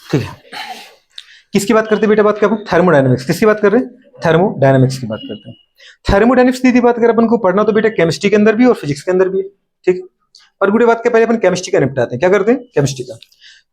ठीक है, किसकी बात करते हैं बेटा? बात कर थर्मोडायनेमिक्स। किसकी बात कर रहे हैं? थर्मोडायनेमिक्स की बात करते हैं। थर्मोडायनेमिक्स की बात करें अपन को पढ़ना तो बेटा केमिस्ट्री के अंदर भी और फिजिक्स के अंदर भी है। ठीक, और गुड़े बात के पहले अपन केमिस्ट्री का निपटाते हैं। क्या करते हैं? केमिस्ट्री का।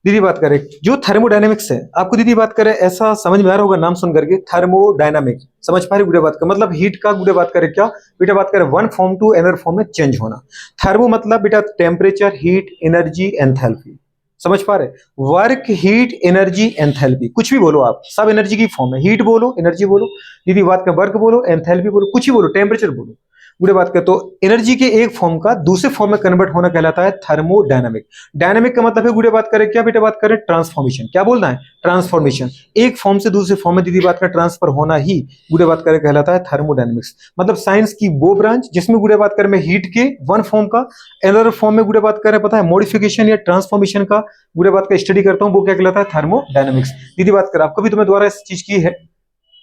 दीदी बात करें जो थर्मोडायनेमिक्स है, आपको दीदी बात करें ऐसा समझ में आ रहा होगा नाम सुन करके, थर्मोडायनामिक समझ पा रहे? गुड़े बात का मतलब हीट का, गुड़े बात करें क्या बेटा? बात करें one form to another form में चेंज होना। थर्मो मतलब बेटा टेम्परेचर, हीट, एनर्जी, एंथैल्पी। समझ पा रहे? वर्क, हीट, एनर्जी, एंथैल्पी, कुछ भी बोलो आप, सब एनर्जी की फॉर्म है। हीट बोलो, एनर्जी बोलो, दीदी बात का वर्क बोलो, एंथैल्पी बोलो, कुछ ही बोलो, टेम्परेचर बोलो, बुरे बात करें तो एनर्जी के एक फॉर्म का दूसरे फॉर्म में कन्वर्ट होना कहलाता है थर्मोडायनामिक। डायनामिक का मतलब है गुड़े बात करें क्या बेटा? बात करें ट्रांसफॉर्मेशन। क्या बोलना है? ट्रांसफॉर्मेशन। एक फॉर्म से दूसरे फॉर्म में दीदी बात का ट्रांसफर होना ही गुड़े बात करें कहलाता है थर्मोडायनामिक्स। मतलब साइंस की वो ब्रांच जिसमें गुड़े बात करें मैं हीट के वन फॉर्म का अनदर फॉर्म में गुड़े बात करें पता है मॉडिफिकेशन या ट्रांसफॉर्मेशन का गुड़े बात का स्टडी करता हूं, वो क्या कहलाता है? थर्मोडायनामिक्स। दीदी बात करें आपको भी तुम्हें दोबारा इस चीज की है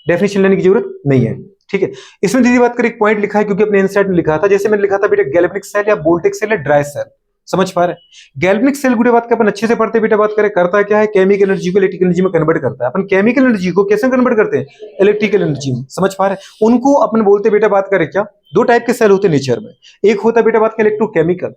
डेफिनेशन लेने की जरूरत नहीं है। ठीक है, इसमें दीदी बात करें एक पॉइंट लिखा है क्योंकि अपने इनसाइट में लिखा था, जैसे मैंने लिखा था बेटा गैल्वेनिक सेल या वोल्टेक सेल या ड्राई सेल। समझ पा रहे हैं? गैल्वेनिक सेल गुड़े बात के अपन अच्छे से पढ़ते बेटा बात करें करता है क्या है? केमिकल एनर्जी को इलेक्ट्रिकल एनर्जी में कन्वर्ट करता है। अपन केमिकल एनर्जी को कैसे कन्वर्ट करते हैं? इलेक्ट्रिकल एनर्जी में। समझ पा रहे हैं? उनको अपन बोलते बेटा बात करें क्या? दो टाइप के सेल होते हैं नेचर में। एक होता है बेटा बात का इलेक्ट्रोकेमिकल,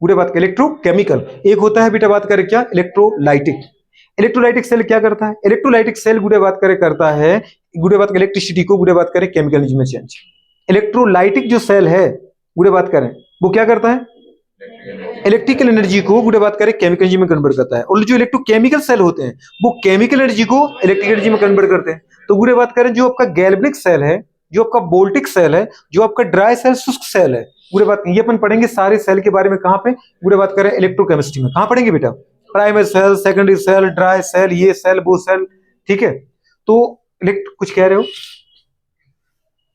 गुड़े बात का इलेक्ट्रोकेमिकल। एक होता है बेटा बात करें क्या? इलेक्ट्रोलाइटिक। इलेक्ट्रोलाइटिक सेल क्या करता है? इलेक्ट्रोलाइटिक सेल गुड़े बात करे करता है गुड़े बात इलेक्ट्रिसिटी को गुड़े बात करें केमिकल एनर्जी में चेंज। इलेक्ट्रोलाइटिक जो सेल है गुड़े बात करें वो क्या करता है? इलेक्ट्रिकल एनर्जी को गुड़े बात करें केमिकल एनर्जी में कन्वर्ट करता है। और जो इलेक्ट्रोकेमिकल सेल होते हैं वो केमिकल एनर्जी को इलेक्ट्रिकल एनर्जी में कन्वर्ट करते हैं। तो गुड़े बात करें जो आपका गैल्वेनिक सेल है, जो आपका वोल्टिक सेल है, जो आपका ड्राई सेल शुष्क सेल है, गुड़े बात ये अपन पढ़ेंगे सारे सेल के बारे में। कहां पे? गुड़े बात करें इलेक्ट्रोकेमिस्ट्री में। कहां पढ़ेंगे बेटा? Primary cell, secondary cell, dry cell, ये सेल वो सेल। ठीक है, तो कुछ कह रहे हो?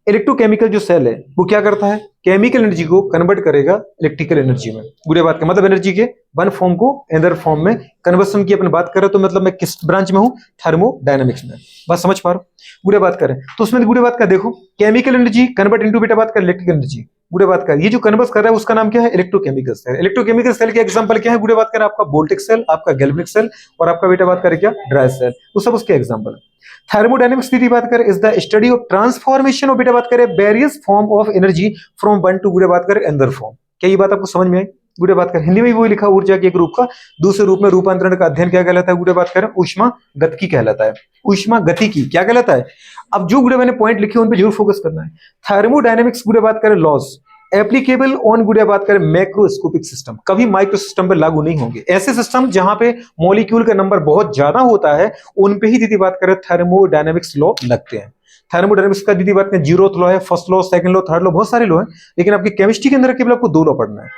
इलेक्ट्रोकेमिकल जो सेल है वो क्या करता है? केमिकल एनर्जी को कन्वर्ट करेगा इलेक्ट्रिकल एनर्जी में। बुरे बात का मतलब एनर्जी के वन फॉर्म को अनदर फॉर्म में कन्वर्सन की अपन बात करें तो मतलब मैं किस ब्रांच में हूं? थर्मोडायनामिक्स में। बस समझ पा रहे हो? बुरे बात करें तो उसमें बुरे बात का देखो केमिकल एनर्जी कन्वर्ट इनटू बेटा बात कर इलेक्ट्रिकल एनर्जी। बुरे बात कर ये जो कन्वर्ट कर रहा है उसका नाम क्या है? Electrochemical cell. इलेक्ट्रोकेमिकल सेल के एग्जांपल क्या है? बुरे बात कर आपका वोल्टिक सेल, आपका गैल्वेनिक सेल और आपका बेटा बात करें क्या? Dry cell. वो सब उसके एग्जांपल है। थर्मोडायनेमिक्स की बात करें is the study of transformation of बेटा बात करें various form of energy from one to गुड़े बात करें अनदर फॉर्म। क्या ये बात आपको समझ में आई? गुड़े बात करें हिंदी में भी वही लिखा, ऊर्जा के एक रूप का दूसरे रूप में रूपांतरण का अध्ययन क्या कहलाता है? गुड़े बात करें ऊष्मा गतिकी कहलाता है। ऊष्मा गतिकी क्या कहलाता है? अब जो गुड़े मैंने पॉइंट लिखे उन पर जरूर फोकस करना है। थर्मोडायनेमिक्स गुड़े बात करें लॉज एप्लीकेबल ऑन गुड़े बात करें मैक्रोस्कोपिक सिस्टम, कभी माइक्रो सिस्टम पर लागू नहीं होंगे। ऐसे सिस्टम जहां पे मॉलिक्यूल का नंबर बहुत ज्यादा होता है उन पे ही दीदी बात करें थर्मोडायनेमिक्स लॉ लगते हैं। थर्मोडायनेमिक्स का दीदी बात करें जीरोथ लॉ है, first law, second law, third law, बहुत सारे लॉ है, लेकिन आपकी केमिस्ट्री के अंदर केवल आपको दो लॉ पढ़ना है,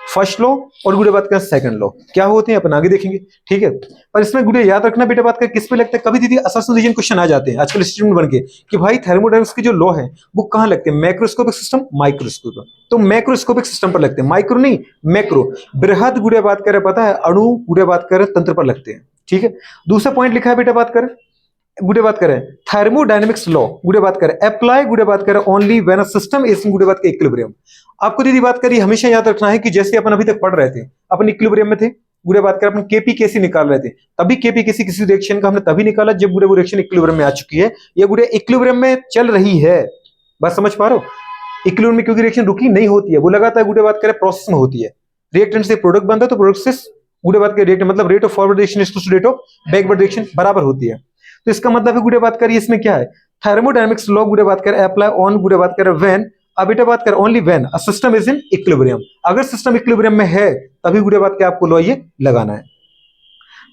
फर्स्ट लॉ और गुड़े बात करें सेकंड लॉ। क्या होते हैं अपन आगे देखेंगे। ठीक है, पर इसमें गुड़े याद रखना बेटा बात करें किस पे लगता है? कभी दीदी असोसिएशन क्वेश्चन आ जाते हैं आजकल स्टूडेंट बन के कि भाई थर्मोडायनेमिक्स के जो लॉ है वो कहां लगते हैं? Macroscopic system, microscopic. तो मैक्रोस्कोपिक सिस्टम पर लगते हैं, माइक्रो नहीं मैक्रो। बृहद गुड़े बात करें पता है अणु गुड़े बात करें तंत्र पर लगते हैं। ठीक है, दूसरा पॉइंट लिखा है बेटा बात करें गुड़े बात करें थर्मोडायनेमिक्स लॉ गुड़े बात करें अप्लाई गुड़े बात करें only when a system is in गुड़े बात के इक्विलिब्रियम। आपको दीदी बात करी हमेशा याद रखना है कि जैसे अपन अभी तक पढ़ रहे थे अपन इक्विलिब्रियम में थे, गुड़े बात करें अपन केपी कैसी निकाल रहे थे, तभी केपी कैसी किसी रिएक्शन का हमने तभी निकाला जब गुड़े वो रिएक्शन इक्विलिब्रियम में आ चुकी है या गुड़े इक्विलिब्रियम में चल रही है। बात समझ पा रहे हो? इक्विलिब्रियम में क्योंकि रिएक्शन रुकी नहीं होती है, वो लगातार गुड़े बात करें प्रोसेस में होती है। रिएक्टेंट से प्रोडक्ट बनता है तो प्रोडक्ट से गुड़े बात के रिएक्टेंट मतलब rate of forward reaction is to rate of backward reaction बराबर होती है। तो इसका मतलब है गुड़े बात करिए इसमें क्या है? थर्मोडायनेमिक्स लॉ गुड़े बात करें अप्लाई ऑन गुड़े बात करें व्हेन अब बेटा बात करें only when a system is in equilibrium. अगर सिस्टम इक्विलिब्रियम में है तभी गुड़े बात के आपको लॉ ये लगाना है।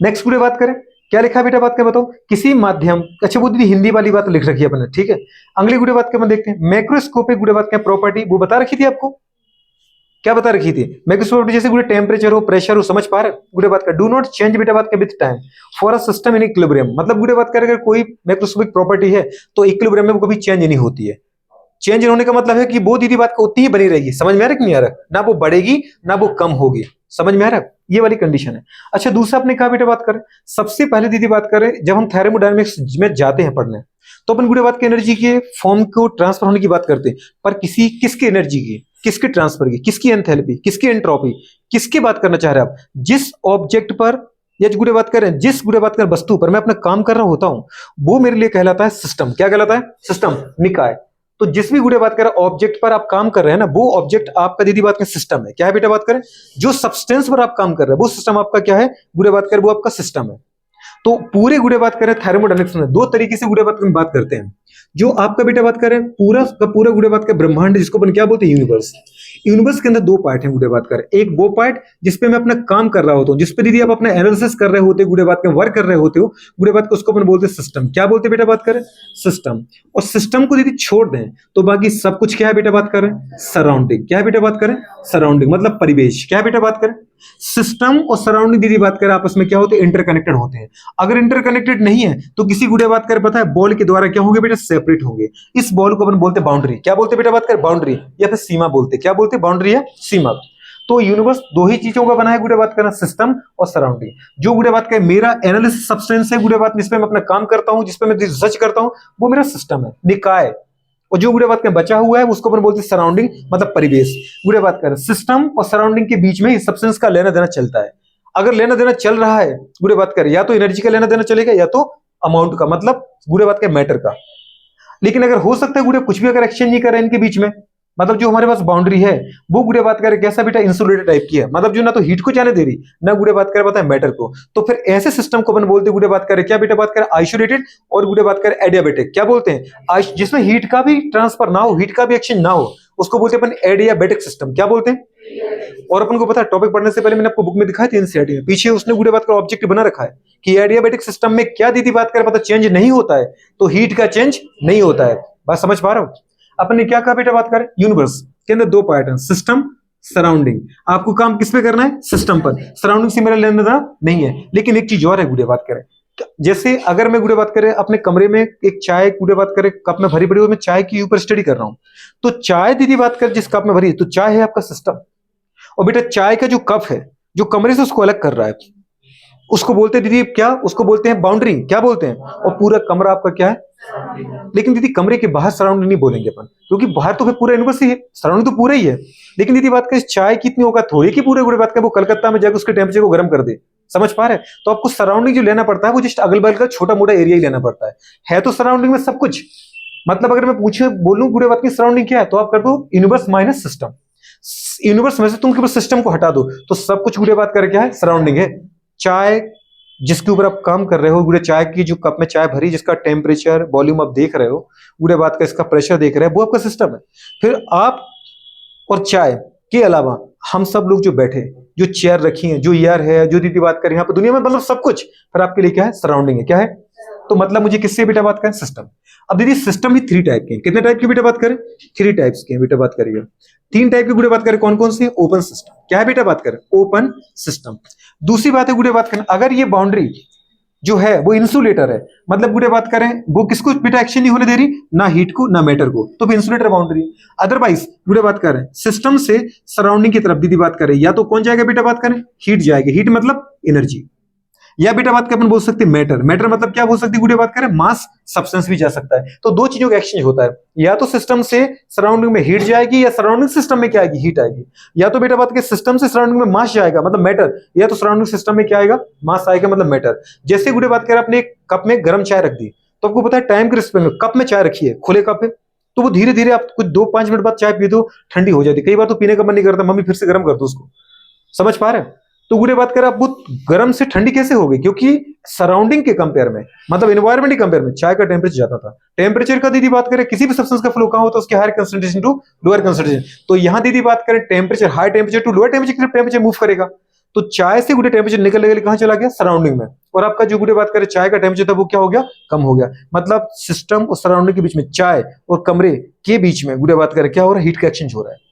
नेक्स्ट गुड़े बात करें क्या लिखा बेटा बात का बताओ? किसी माध्यम, अच्छा वो दीदी हिंदी वाली बात लिख रखी है अपने। ठीक है, अगली गुड़े बात के देखते हैं मैक्रोस्कोपिक गुड़े बात का प्रॉपर्टी वो बता रखी थी आपको। क्या बता रखी थी? मैक्रोस्कोपिक जैसे गुड़े टेम्परेचर हो, प्रेशर हो, समझ पा रहे गुड़े बात का डू नॉट चेंज बेटा बात का with time for a system in equilibrium. मतलब गुड़े बात कर अगर कोई मैक्रोस्कोपिक प्रॉपर्टी है तो इक्विलिब्रियम में वो कभी चेंज नहीं होती है। चेंज होने का मतलब है कि वो दीदी बात को उतनी ही बनी रहेगी। समझ में आ रहा कि नहीं आ रहा? ना वो बढ़ेगी ना वो कम होगी। समझ में आ रहा? ये वाली कंडीशन है। अच्छा दूसरा अपने कहा बेटा बात करें सबसे पहले दीदी बात करें जब हम थर्मोडायनेमिक्स में जाते हैं पढ़ने तो अपन गुड़े बात की एनर्जी के फॉर्म को ट्रांसफर होने की बात करते हैं, पर किसकी एनर्जी की, किसके ट्रांसफर की, किसकी एंथैल्पी, किसकी एंट्रोपी, किसकी बात करना चाह रहे हैं आप? जिस ऑब्जेक्ट पर या जो गुड़े बात करें जिस गुड़े बात कर वस्तु पर मैं अपना काम कर रहा होता हूं, वो मेरे लिए कहलाता है सिस्टम। क्या कहलाता है? सिस्टम, निकाय। तो जिस भी गुड़े बात करें ऑब्जेक्ट पर आप काम कर रहे हैं ना, वो ऑब्जेक्ट आपका दीदी बात करें सिस्टम है। क्या है बेटा बात करें? जो सब्सटेंस पर आप काम कर रहे हैं वो सिस्टम आपका क्या है? गुड़े बात करें वो आपका सिस्टम है। तो पूरे गुड़े बात करें थर्मोडायनेमिक्स में दो तरीके से गुड़े बात की बात करते हैं। जो आपका बेटा बात करें पूरा का पूरा गुड़े बात का ब्रह्मांड, जिसको अपन क्या बोलते हैं? यूनिवर्स। यूनिवर्स के अंदर दो पार्ट हैं गुड़े बात करें। एक वो पार्ट जिसपे मैं अपना काम कर रहा होता हूँ, जिसपे दीदी आप अपना एनालिसिस कर रहे होते हो, गुड़े बात का वर्क कर रहे होते हो, गुड़े बात को उसको अपन बोलते हैं सिस्टम। क्या बोलते हैं बेटा बात करें? सिस्टम। और सिस्टम को दीदी छोड़ दें तो बाकी सब कुछ क्या है बेटा बात करें? सराउंडिंग। क्या है बेटा बात करें? सराउंडिंग मतलब परिवेश। क्या है बेटा बात करें? सिस्टम और सराउंडिंग दीदी बात करें आपस में क्या होते हैं? इंटरकनेक्टेड होते हैं। अगर इंटरकनेक्टेड नहीं है तो किसी गुड़े बात करें पता है बॉल के द्वारा क्या होंगे बेटा? सेपरेट होंगे। इस बॉल को अपन बोलते हैं बाउंड्री। क्या बोलते हैं बेटा बात करें? बाउंड्री या फिर सीमा बोलते हैं। क्या बोलते हैं? बाउंड्री या सीमा। तो यूनिवर्स दो ही चीजों का बना है गुड़े बात करना, सिस्टम और सराउंडिंग। जो गुड़े बात करें मेरा एनालिसिस सब्सटेंस है गुड़े बात, जिसपे मैं अपना काम करता हूं, जिसपे मैं रिसर्च करता हूं, वो मेरा सिस्टम है, निकाय। और जो गुड़े बात करें बचा हुआ है उसको अपन बोलते हैं सराउंडिंग मतलब परिवेश। गुड़े बात करें सिस्टम और सराउंडिंग के बीच में ही सब्सटेंस का लेना देना चलता है। अगर लेना देना चल रहा है गुड़े बात करें, या तो एनर्जी का लेना देना चलेगा या तो अमाउंट का, मतलब गुड़े बात के मैटर का। लेकिन अगर हो सकता है गुड़े कुछ भी अगर एक्सचेंज नहीं कर रहे हैं इनके बीच में, मतलब जो हमारे पास बाउंड्री है वो गुड़े बात करें कैसा बेटा? इंसुलेटेड टाइप की है, मतलब जो ना तो हीट को जाने दे रही ना गुड़े बात करें पता है मैटर को। तो फिर ऐसे सिस्टम को अपन बोलते हैं गुड़े बात करें क्या बेटा बात करें? आइसोलेटेड। और गुड़े बात करें एडियाबेटिक। क्या बोलते हैं? जिसमें हीट का भी ट्रांसफर ना हो, हीट का भी एक्सचेंज ना हो, उसको बोलते हैं अपन एडियाबेटिक सिस्टम। क्या बोलते हैं? और अपन को पता है टॉपिक पढ़ने से पहले मैंने आपको बुक में दिखाया था एनसीईआरटी में, पीछे उसने गुड़े बात का ऑब्जेक्ट बना रखा है कि एडियाबेटिक सिस्टम में क्या दीदी बात करें पता चेंज नहीं होता है, तो हीट का चेंज नहीं होता है। बात समझ पा रहा हूं? अपन ने क्या कहा बेटा बात करें? यूनिवर्स के अंदर दो पार्ट हैं, सिस्टम सराउंडिंग। आपको काम किस पे करना है? सिस्टम पर। सराउंडिंग से मेरा लेना देना नहीं है। लेकिन एक चीज और है गुड़े बात करें, जैसे अगर मैं गुड़े बात करें अपने कमरे में एक चाय गुड़े बात करें कप में भरी पड़ी हो, मैं चाय के ऊपर स्टडी कर रहा हूं, तो चाय दीदी बात करें जिस कप में भरी है तो चाय है आपका सिस्टम। और बेटा चाय का जो कप है जो कमरे से उसको अलग कर रहा है उसको बोलते हैं दीदी क्या? उसको बोलते हैं बाउंड्री। क्या बोलते हैं? और पूरा कमरा आपका क्या है? लेकिन दीदी कमरे के बाहर सराउंडिंग नहीं बोलेंगे अपन, क्योंकि बाहर तो फिर पूरा यूनिवर्स ही है, सराउंडिंग तो पूरा ही है। लेकिन दीदी बात करें चाय कितनी होगा? थोड़ी की पूरे गुड़े बात करें वो कलकत्ता में जाकर उसके टेम्परेचर को गर्म कर दे। समझ पा रहे हैं? तो आपको सराउंडिंग जो लेना पड़ता है वो जस्ट अगल बगल का छोटा मोटा एरिया ही लेना पड़ता है तो सराउंडिंग में सब कुछ। मतलब अगर मैं पूछे बोलूं गुड़े बात की सराउंडिंग क्या है, तो आप कर दो यूनिवर्स माइनस सिस्टम। यूनिवर्स में से तुम केवल सिस्टम को हटा दो तो सब कुछ गुड़े बात कर क्या है? सराउंडिंग है। चाय जिसके ऊपर आप काम कर रहे हो, गुड़े चाय की जो कप में चाय भरी जिसका टेम्परेचर वॉल्यूम आप देख रहे हो, गुड़े बात का इसका प्रेशर देख रहे हैं, वो आपका सिस्टम है। फिर आप और चाय के अलावा हम सब लोग जो बैठे, जो चेयर रखी है, जो एयर है, जो दीदी बात करें यहाँ पर दुनिया में, मतलब सब कुछ फिर आपके लिए क्या है? सराउंडिंग है। क्या है? तो मतलब मुझे किससे बेटा बात करें? सिस्टम। अब दीदी सिस्टम ही थ्री टाइप के हैं। कितने टाइप की बेटा बात करें? थ्री टाइप्स के बेटा बात करिए। तीन टाइप की गुड़े बात करें कौन कौन सी? Open system. क्या है बेटा बात करें? Open system. दूसरी बात है गुड़े बात करें अगर ये बाउंड्री जो है वो इंसुलेटर है, मतलब गुड़े बात करें वो किसको बेटा एक्शन नहीं होने दे रही? ना हीट को ना मैटर को, तो भी इंसुलेटर बाउंड्री। अदरवाइज गुड़े बात करें सिस्टम से सराउंडिंग की तरफ दीदी बात करें या तो कौन जाएगा बेटा बात करें? हीट जाएगी। हीट मतलब एनर्जी। या बेटा बात के अपन बोल सकते हैं मैटर। मैटर मतलब क्या बोल सकते हैं गुड़े बात करें? मास सब्सटेंस भी जा सकता है। तो दो चीजों का एक्सचेंज होता है, या तो सिस्टम से सराउंडिंग में हीट जाएगी या सराउंडिंग सिस्टम में क्या आएगी? हीट आएगी। या तो बेटा बात के सिस्टम से सराउंडिंग में मास जाएगा मतलब मैटर, या तो सराउंडिंग सिस्टम में क्या आएगा? मास आएगा मतलब मैटर। जैसे गुड़े बात करें अपने कप में गर्म चाय रख दी, तो आपको पता है टाइम के रिस्पेक्ट में कप में चाय रखी है, खुले कप है, तो वो धीरे धीरे आप कुछ 2-5 मिनट बाद चाय पी दो ठंडी हो जाती है। कई बार तो पीने का मन नहीं करता, मम्मी फिर से गर्म कर दो उसको। समझ पा रहे हैं? तो गुड़े बात करें आप वो गर्म से ठंडी कैसे हो गई? क्योंकि सराउंडिंग के कंपेयर में, मतलब एनवायरमेंट के कंपेयर में चाय का टेम्परेचर ज्यादा था। टेम्परेचर का दीदी बात करें किसी भी सब्सटेंस का फ्लो कहां होता है? उसके higher concentration to lower concentration. तो यहां दीदी बात करें temperature high temperature to lower temperature, temperature move करेगा। तो चाय से गुड़े टेम्परेचर निकल कहां चला गया? सराउंडिंग में। और आपका जो गुड़े बात करें चाय का टेम्परेचर था वो क्या हो गया? कम हो गया। मतलब सिस्टम और सराउंडिंग के बीच में, चाय और कमरे के बीच में गुड़े बात करें क्या हो रहा है? हीट का एक्सचेंज हो रहा है।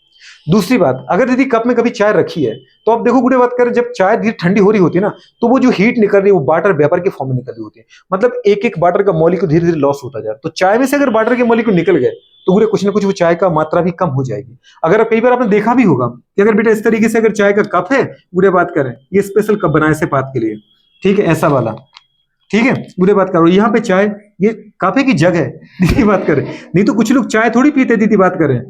दूसरी बात, अगर दीदी कप में कभी चाय रखी है तो आप देखो गुड़े बात करें जब चाय धीरे ठंडी हो रही होती है ना, तो वो जो हीट निकल रही है वो वाटर वेपर के फॉर्म में निकल रही होती है। मतलब एक एक वाटर का मॉलिक्यूल धीरे धीरे लॉस होता जा रहा है। तो चाय में से अगर वाटर के मॉलिक्यूल निकल गए तो गुड़े कुछ ना कुछ वो चाय का मात्रा भी कम हो जाएगी। अगर कई बार आपने देखा भी होगा कि अगर बेटा इस तरीके से अगर चाय का कप है, गुड़े बात करें ये स्पेशल कप बनाए से बात के लिए, ठीक है, ऐसा वाला, ठीक है, गुड़े बात करो यहाँ पे चाय ये काफे की जग है दीदी बात करें। नहीं तो कुछ लोग चाय थोड़ी पीते दीदी बात करें,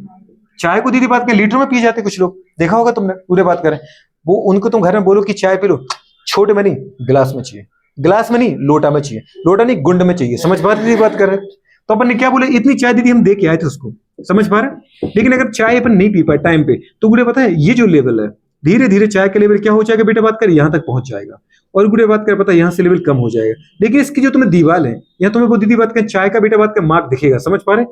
चाय को दीदी बात करें लीटर में पी जाते कुछ लोग, देखा होगा तुमने। पूरे बात करें वो उनको तुम घर में बोलो कि चाय पी लो, छोटे में नहीं गिलास में चाहिए, गिलास में नहीं लोटा में चाहिए, लोटा नहीं गुंड में चाहिए। समझ पा रहे बात कर रहे हैं? तो अपन ने क्या बोले, इतनी चाय दीदी हम दे के आए थे उसको, समझ पा रहे? लेकिन अगर चाय अपन नहीं पी पाए टाइम पे तो गुड़े पता है ये जो लेवल है धीरे धीरे चाय का लेवल क्या हो जाएगा बेटा, बात कर यहाँ तक पहुंच जाएगा, और गुड़े बात कर पता है यहाँ से लेवल कम हो जाएगा। लेकिन इसकी जो तुम्हें दीवार है यहाँ तुम्हें वो दीदी बात कर चाय का बेटा बात कर मार्क दिखेगा। समझ पा रहे?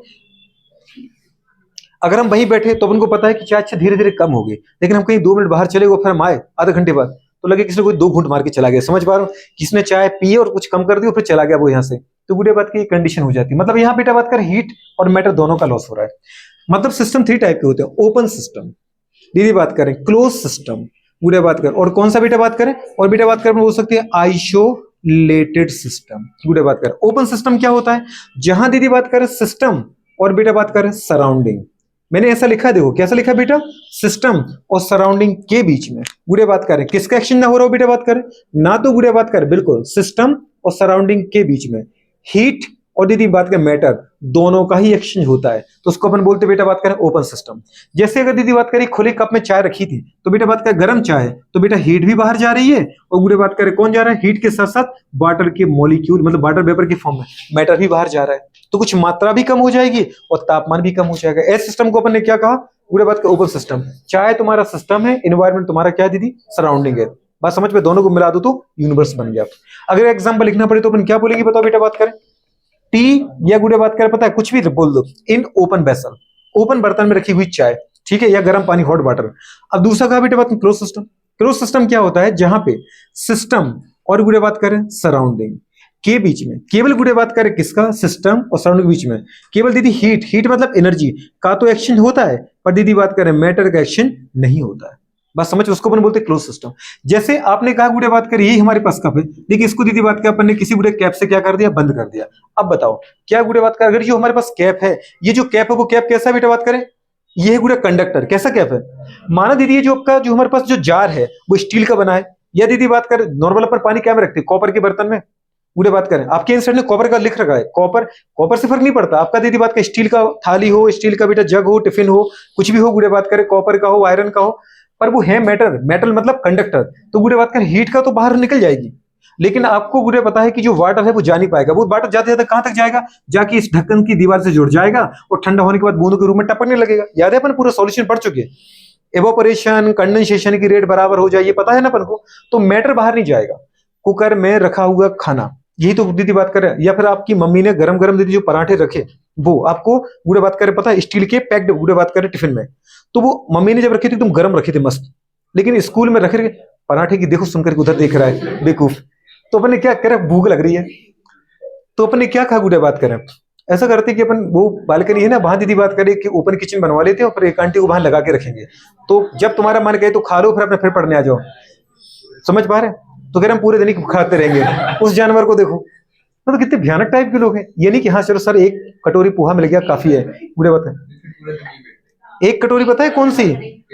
अगर हम वहीं बैठे तो अपन को पता है कि चाय अच्छा धीरे धीरे कम होगी, लेकिन हम कहीं 2 मिनट बाहर चले गए फिर हम आए आधे घंटे बाद तो लगे किसी ने कोई 2 घूंट मार के चला गया। समझ पा रहे हो? किसने चाय पी और कुछ कम कर दी और फिर चला गया वो यहाँ से, तो गुड़े बात की कंडीशन हो जाती है। मतलब यहाँ बेटा बात कर हीट और मैटर दोनों का लॉस हो रहा है। मतलब सिस्टम 3 टाइप के होते हैं, ओपन सिस्टम दीदी बात करें, क्लोज सिस्टम गुड़े बात कर, और कौन सा बेटा बात करें, और बेटा बात करें हो सकती है आइसोलेटेड सिस्टम गुड़े बात कर। ओपन सिस्टम क्या होता है, जहां दीदी बात करें सिस्टम और बेटा बात करें सराउंडिंग, मैंने ऐसा लिखा है देखो कैसा लिखा बेटा, सिस्टम और सराउंडिंग के बीच में गुड़े बात करें किसका एक्शन ना हो रहा हो बेटा बात करें ना, तो गुड़े बात करें बिल्कुल सिस्टम और सराउंडिंग के बीच में हीट और दीदी बात करें मैटर दोनों का ही एक्सचेंज होता है, तो उसको अपन बोलते बेटा बात करें ओपन सिस्टम। जैसे अगर दीदी बात करें खुले कप में चाय रखी थी तो बेटा बात करें गर्म चाय है तो बेटा हीट भी बाहर जा रही है, और गुड़े बात करें कौन जा रहा है, हीट के साथ साथ वाटर के मॉलिक्यूल मतलब वाटर वेपर के फॉर्म में मैटर भी बाहर जा रहा है, तो कुछ मात्रा भी कम हो जाएगी और तापमान भी कम हो जाएगा। इस सिस्टम को अपन ने क्या कहा, गुड़े बात का ओपन सिस्टम। चाय तुम्हारा सिस्टम है, एनवायरमेंट तुम्हारा क्या है दीदी, सराउंडिंग है। बात समझ में, दोनों को मिला दो तो यूनिवर्स बन गया। अगर एग्जांपल लिखना पड़े तो अपन क्या बोलेंगे बताओ बेटा बात करें, टी या गुड़े बात करें पता है कुछ भी बोल दो, इन ओपन वेसल ओपन बर्तन में रखी हुई चाय, ठीक है, या गर्म पानी हॉट वाटर। अब दूसरा कहा बेटा बात क्लोज सिस्टम। क्लोज सिस्टम क्या होता है, जहां पे सिस्टम और गुड़े बात करें सराउंडिंग के बीच में केवल गुड़े बात करें किसका, सिस्टम और सराउंडिंग के बीच में केवल दीदी हीट मतलब एनर्जी का तो एक्सचेंज होता है, पर दीदी बात करें मैटर का एक्सचेंज नहीं होता है। बस समझ, उसको अपन बोलते हैं क्लोज सिस्टम। जैसे आपने कहा गुड़े बात करें यही हमारे पास कप है, लेकिन इसको दीदी बात कर अपन ने किसी गुड़े कैप से क्या कर दिया, बंद कर दिया। अब बताओ क्या गुड़े बात कर, अगर जो हमारे पास कैप है, ये जो कैप है वो कैप कैसा बेटा बात करें, ये है गुड़े कंडक्टर। कैसा कैप है, माना दीदी ये जो आपका जो हमारे पास जो जार है वो स्टील का बना है, या दीदी बात करें नॉर्मल अपन पानी क्या में रखते हैं, कॉपर के बर्तन में। गुड़े बात करें आपके इन साइड में कॉपर का लिख रखा है, कॉपर कॉपर से फर्क नहीं पड़ता आपका दीदी बात का स्टील का थाली हो, स्टील का बेटा जग हो, टिफिन हो, कुछ भी हो गुड़े बात करें, कॉपर का हो, आयरन का हो, पर वो है मेटल मतलब कंडक्टर, तो गुड़े बात करें हीट का तो बाहर निकल जाएगी। लेकिन आपको गुड़े पता है कि जो वाटर है वो जा नहीं पाएगा, वो वाटर जाते जाते कहां तक जाएगा, जाके इस ढक्कन की दीवार से जुड़ जाएगा और ठंडा होने के बाद बूंदों के रूप में टपकने लगेगा। याद है अपन पूरा सॉल्यूशन पढ़ चुके हैं, एवोपरेशन कंडेंसेशन की रेट बराबर हो जाए, ये पता है ना अपन को। तो मैटर बाहर नहीं जाएगा। कुकर में रखा हुआ खाना, यही तो दीदी बात कर रहे हैं, या फिर आपकी मम्मी ने गरम गरम दीदी जो पराठे रखे वो आपको गुड़े बात करें पता है स्टील के पैक्ड गुड़े बात करें टिफिन में, तो वो मम्मी ने जब रखे थे तुम गरम रखे थे मस्त, लेकिन स्कूल में रखे पराठे की देखो सुनकर उधर देख रहा है बेवकूफ, तो अपन ने क्या करे, भूख लग रही है तो अपन ने क्या खा गुड़े बात करें, ऐसा करते कि अपन वो बालकनी है ना वहां दीदी बात करें कि ओपन किचन बनवा लेते हैं और फिर एक आंटी को वहां लगा के रखेंगे, तो जब तुम्हारा मन गए तो खा लो, फिर अपने फिर पढ़ने आ जाओ। समझ पा रहे, तो कह रहे हम पूरे दिन ही खाते रहेंगे उस जानवर को देखो। तो कितने भयानक टाइप के लोग हैं। ये नहीं कि हाँ चलो सर एक कटोरी पोहा मिल गया काफी है, बुढ़े बात है एक कटोरी पता है कौन सी,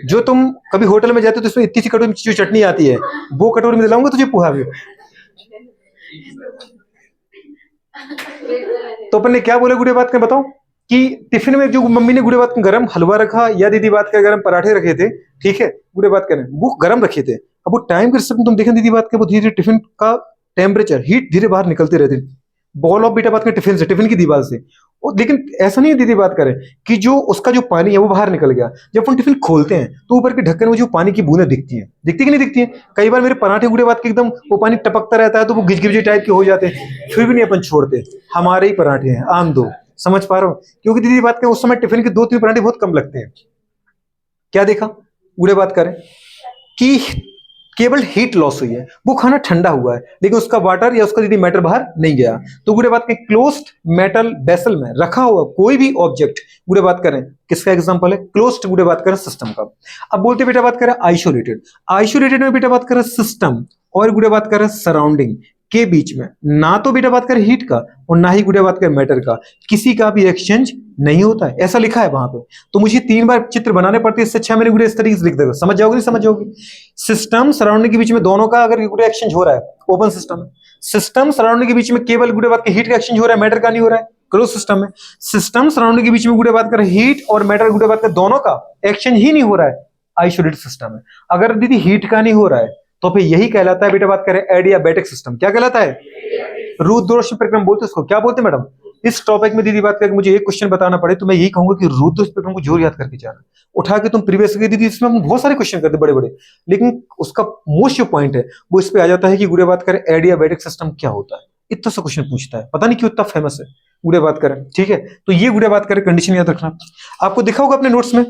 जो तुम कभी होटल में जाते हो तो इसमें इतनी सी कटोरी में जो चटनी आती है वो कटोरी में दिलाऊंगा तुझे पोहा भी। तो अपन ने क्या बोले गुड़े बात में बताओ कि टिफिन में जो मम्मी ने गुड़े बात में गरम हलवा रखा या दीदी बात कर गरम पराठे रखे थे, ठीक है गुड़े बात करें वो गरम रखे थे, अब वो टाइम के हिसाब से तुम देखें दीदी बात के वो धीरे धीरे टिफिन का टेम्परेचर हीट धीरे बाहर निकलती रहती, बॉल ऑफ बेटा बात करें टिफिन से टिफिन की दीवार से। लेकिन ऐसा नहीं है दीदी बात करें कि जो उसका जो पानी है वो बाहर निकल गया, जब हम टिफिन खोलते हैं तो ऊपर के ढक्कन में जो पानी की बूंदें दिखती हैं, दिखती कि नहीं दिखती है, कई बार मेरे पराठे गुड़े बात के एकदम वो पानी टपकता रहता है तो वो गिजगिजी टाइप के हो जाते हैं, फिर भी नहीं अपन छोड़ते, हमारे ही पराठे हैं आम दो। समझ पा रहे हो, क्योंकि दीदी बात करें उस समय टिफिन के 2-3 पराठे बहुत कम लगते हैं। क्या देखा गुड़े बात करें कि केवल हीट लॉस हुई है, वो खाना ठंडा हुआ है लेकिन उसका वाटर या उसका दीदी मैटर बाहर नहीं गया। तो गुड़े बात करें क्लोज्ड मेटल वेसल में रखा हुआ कोई भी ऑब्जेक्ट गुड़े बात करें किसका एग्जांपल है, क्लोज्ड गुड़े बात करें सिस्टम का। अब बोलते बेटा बात करें आइसोलेटेड, आइसोलेटेड में बेटा बात करें सिस्टम और गुड़े बात करें सराउंडिंग के बीच में ना तो बेटा बात करें हीट का और ना ही गुड़े बात करें मैटर का, किसी का भी एक्सचेंज नहीं होता है, ऐसा लिखा है वहां पे। तो मुझे 3 बार चित्र बनाने पड़ते हैं, इससे अच्छा मैंने गुड़े इस तरीके से लिख देगा, समझ जाओगे नहीं समझ जाओगे। सिस्टम सराउंडिंग के बीच में दोनों का अगर गुड़े एक्सचेंज हो रहा है ओपन सिस्टम है, सिस्टम सराउंडिंग के बीच में केवल गुड़े बात के हीट का एक्सचेंज हो रहा है, मैटर का नहीं हो रहा है, क्लोज सिस्टम है। सिस्टम सराउंडिंग के बीच में गुड़े बात करें हीट और मैटर गुड़े बात करें दोनों का एक्सचेंज ही नहीं हो रहा है, आइसोलेटेड सिस्टम है। अगर दीदी हीट का नहीं हो रहा है तो फिर यही कहलाता है बेटा बात करें एडियाबैटिक सिस्टम। क्या कहलाता है? रुद्रदोष प्रक्रम बोलते हैं उसको। क्या बोलते हैं मैडम? इस टॉपिक में दीदी बात करके मुझे एक क्वेश्चन बताना पड़े तो मैं यही कहूंगा कि रुद्रदोष प्रक्रम को जरूर याद करके जाना। उठा के तुम प्रीवियस की दीदी इसमें हम बहुत सारे क्वेश्चन करते बड़े बड़े, लेकिन उसका मोस्ट जो पॉइंट है वो इस पे आ जाता है कि गुड़े बात करें एडियाबैटिक सिस्टम क्या होता है। इतना सा क्वेश्चन पूछता है, पता नहीं क्यों इतना फेमस है गुड़े बात करें। ठीक है, तो ये गुड़े बात करें कंडीशन याद रखना। आपको दिखा होगा अपने नोट्स में,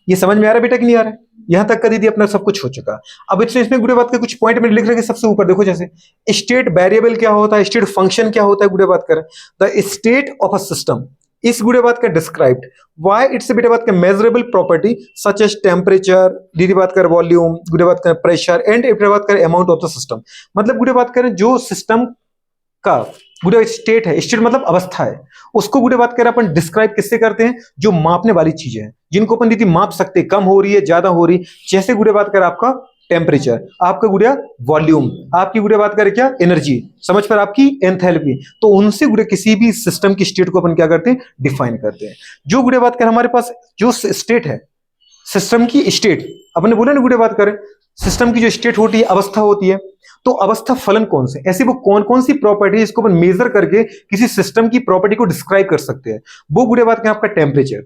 ये समझ में आ रहा है बेटा कि नहीं आ रहा है? यहां तक का दीदी अपना सब कुछ हो चुका। अब इसमें गुड़े बात के कुछ पॉइंट में लिख रहे सबसे ऊपर देखो, जैसे स्टेट वेरिएबल क्या होता है, स्टेट फंक्शन क्या होता है। गुड़े बात करें the state of a system इस गुड़े बात का डिस्क्राइब्ड व्हाई इट्स बेटा बात का measurable property such as temperature, दीदी बात कर वॉल्यूम, गुड़े बात कर प्रेशर एंड गुड़े बात कर अमाउंट ऑफ द सिस्टम। मतलब गुड़े बात करें जो सिस्टम का गुड़े स्टेट है, स्टेट मतलब अवस्था है, उसको गुड़े बात कर अपन डिस्क्राइब किससे करते हैं? जो मापने वाली चीजें हैं जिनको अपन दीदी माप सकते हैं, कम हो रही है ज्यादा हो रही, जैसे गुड़े बात कर आपका टेम्परेचर, आपका गुड़िया वॉल्यूम, आपकी गुड़े बात करें क्या एनर्जी, समझ पर आपकी एंथैल्पी। तो उनसे गुड़े किसी भी सिस्टम की स्टेट को अपन क्या करते हैं? डिफाइन करते हैं। जो गुड़े बात कर हमारे पास जो स्टेट है, सिस्टम की स्टेट, अपने बोले ना गुड़े बात करें सिस्टम की जो स्टेट होती है अवस्था होती है, तो अवस्था फलन कौन से, ऐसी वो कौन कौन सी प्रॉपर्टी जिसको अपन मेजर करके किसी सिस्टम की प्रॉपर्टी को डिस्क्राइब कर सकते हैं। वो गुड़े बात करें आपका टेम्परेचर,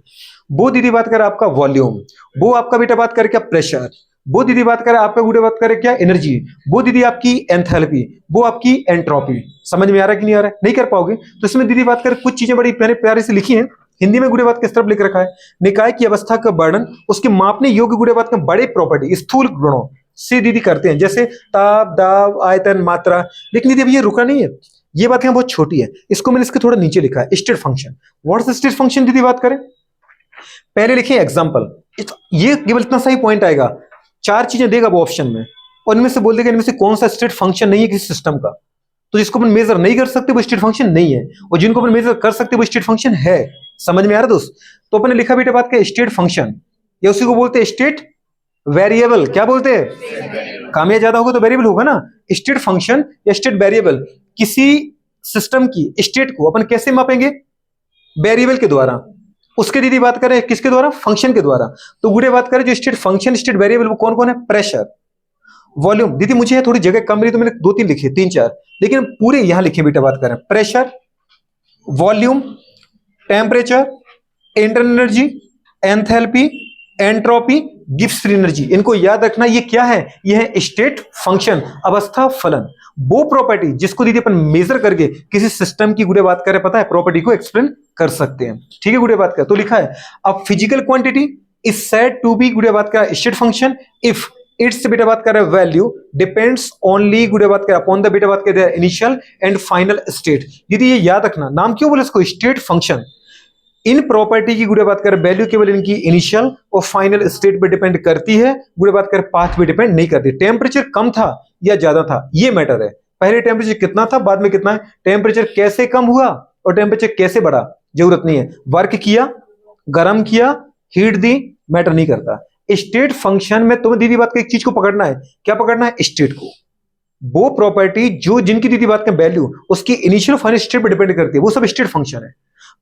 वो दीदी बात करें आपका वॉल्यूम, वो आपका बेटा बात करें क्या प्रेशर, वो दीदी बात करें आपका गुड़े बात करें क्या एनर्जी, वो दीदी आपकी एंथैल्पी, वो आपकी एंट्रोपी। समझ में आ रहा है कि नहीं आ रहा है? नहीं कर पाओगे तो इसमें दीदी बात करें कुछ चीजें बड़ी प्यारे प्यारे से लिखी हैं हिंदी में। गुड़े बात किस तरफ लिख रखा है? निकाय की अवस्था का वर्णन उसके मापने योग्य गुड़े बात का बड़े प्रॉपर्टी स्थूल गुणों से दीदी करते हैं, जैसे ताप, दाब, आयतन, मात्रा। लेकिन दीदी अभी ये रुका नहीं है, ये बात यहाँ बहुत छोटी है, इसको मैंने इसके थोड़ा नीचे लिखा है state function. What's the state function दीदी बात करें? पहले लिखिए एग्जांपल, ये केवल इतना सही पॉइंट आएगा, चार चीजें देगा वो ऑप्शन में और इनमें से बोल देगा इनमें से कौन सा स्टेट फंक्शन नहीं है किसी सिस्टम का। तो जिसको अपन मेजर नहीं कर सकते वो स्टेट फंक्शन नहीं है, और जिनको अपन मेजर कर सकते वो स्टेट फंक्शन है। समझ में आ रहा दोस्त? तो अपन ने लिखा बेटा बात का स्टेट फंक्शन, या उसी को बोलते हैं स्टेट वेरिएबल। क्या बोलते हैं? काम या ज्यादा होगा तो वेरिएबल होगा ना। स्टेट फंक्शन या स्टेट वेरिएबल, किसी सिस्टम की स्टेट को अपन कैसे मापेंगे? वेरिएबल के द्वारा। उसके दीदी बात करें किसके द्वारा? फंक्शन के द्वारा। तो गुड़े बात करें जो स्टेट फंक्शन स्टेट वेरिएबल वो कौन कौन है? Pressure, volume. दीदी मुझे थोड़ी जगह कम मिली तो मैंने दो तीन लिखे, तीन चार, लेकिन पूरे यहां लिखे बेटा बात करें pressure, volume, temperature, internal energy, enthalpy, entropy, Gibbs free energy. इनको याद रखना, ये क्या है? ये है स्टेट फंक्शन, अवस्था फलन। वो प्रॉपर्टी जिसको दीदी अपन मेजर करके किसी सिस्टम की गुड़े बात करें पता है प्रॉपर्टी को एक्सप्लेन कर सकते हैं। ठीक है गुड़े बात कर तो लिखा है अब physical quantity is said to be गुड़े बात का स्टेट फंक्शन इफ इट्स बेटा बात कर वैल्यू डिपेंड्स ओनली गुड़े बात कर अपॉन द बेटा बात कर इनिशियल एंड फाइनल स्टेट। दीदी ये याद रखना, नाम क्यों बोले इसको स्टेट फंक्शन? इन प्रॉपर्टी की गुड़े बात कर वैल्यू केवल इनकी इनिशियल और फाइनल स्टेट पे डिपेंड करती है, गुड़े बात कर पाथ पे डिपेंड नहीं करती। टेम्परेचर कम था या ज्यादा था ये मैटर है, पहले टेम्परेचर कितना था बाद में कितना है। टेम्परेचर कैसे कम हुआ और टेम्परेचर कैसे बढ़ा जरूरत नहीं है, वर्क किया, गर्म किया, हीट दी, मैटर नहीं करता। स्टेट फंक्शन में तुम्हें दीदी बात का एक चीज को पकड़ना है, क्या पकड़ना है? स्टेट को। वो प्रॉपर्टी जो जिनकी दीदी बात का वैल्यू उसकी इनिशियल फाइनल स्टेट पे डिपेंड करती है वो सब स्टेट फंक्शन है,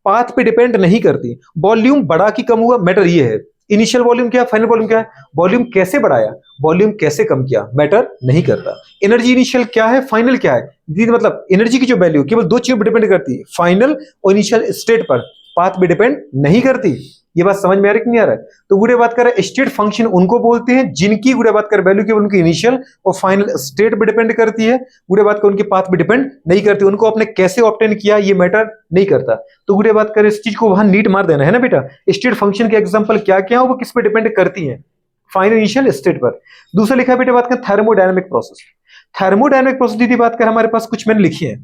पाथ पे डिपेंड नहीं करती। वॉल्यूम बढ़ा कि कम हुआ मैटर ये है, इनिशियल वॉल्यूम क्या फाइनल वॉल्यूम क्या है, वॉल्यूम कैसे बढ़ाया वॉल्यूम कैसे कम किया मैटर नहीं करता। एनर्जी इनिशियल क्या है फाइनल क्या है, दीदी मतलब एनर्जी की जो वैल्यू केवल दो चीजों पर डिपेंड करती है, फाइनल और इनिशियल स्टेट पर, पाथ पे डिपेंड नहीं करती। ये बात समझ में आ रही कि नहीं आ रहा है? तो गुड़े बात कर स्टेट फंक्शन उनको बोलते हैं जिनकी गुड़े बात कर वैल्यू केवल उनकी इनिशियल और फाइनल स्टेट पे डिपेंड करती है, गुड़े बात कर उनके पाथ पे डिपेंड नहीं करती, उनको आपने कैसे ऑब्टेन किया ये मैटर नहीं करता। तो गुड़े बात कर इस चीज को वहां नीट मार देना है ना बेटा, स्टेट फंक्शन के एग्जांपल क्या क्या हो वो किस पे डिपेंड करती है, फाइनल इनिशियल स्टेट पर। दूसरा लिखा है बेटा बात कर थर्मोडायनेमिक प्रोसेस। थर्मोडायनेमिक प्रोसेस दीदी बात कर हमारे पास कुछ मैंने लिखी है,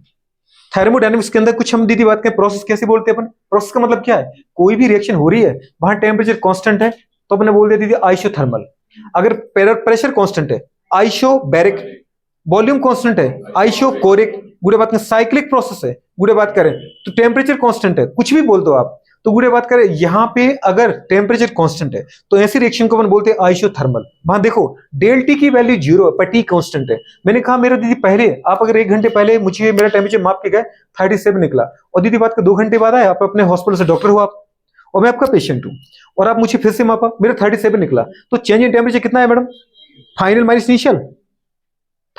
थर्मोडायनेमिक्स के अंदर कुछ हम दीदी बात करें प्रोसेस कैसे बोलते हैं अपन? प्रोसेस का मतलब क्या है? कोई भी रिएक्शन हो रही है वहां टेम्परेचर कांस्टेंट है तो अपने बोल दिया दीदी आइसोथर्मल, अगर प्रेशर कांस्टेंट है आइसोबैरिक, वॉल्यूम कांस्टेंट है आइसोकोरिक, गुड़े बात करें साइक्लिक प्रोसेस है, गुड़े बात करें तो टेम्परेचर कांस्टेंट है, कुछ भी बोल दो आप। तो गुड़े बात करें यहां पे अगर टेम्परेचर कांस्टेंट है तो ऐसी रिएक्शन को अपन बोलते हैं आइसोथर्मल। वहां देखो डेल टी की वैल्यू 0 है पर टी कांस्टेंट है। मैंने कहा मेरा दीदी पहले आप अगर 1 घंटे पहले मुझे मेरा टेम्परेचर माप के गए 37 निकला और दीदी बात कर 2 घंटे बाद आए आप अपने हॉस्पिटल से डॉक्टर हो आप और मैं आपका पेशेंट हूं और आप मुझे फिर से मापा मेरा 37 निकला, तो चेंज इन टेम्परेचर कितना है madam? Final minus initial,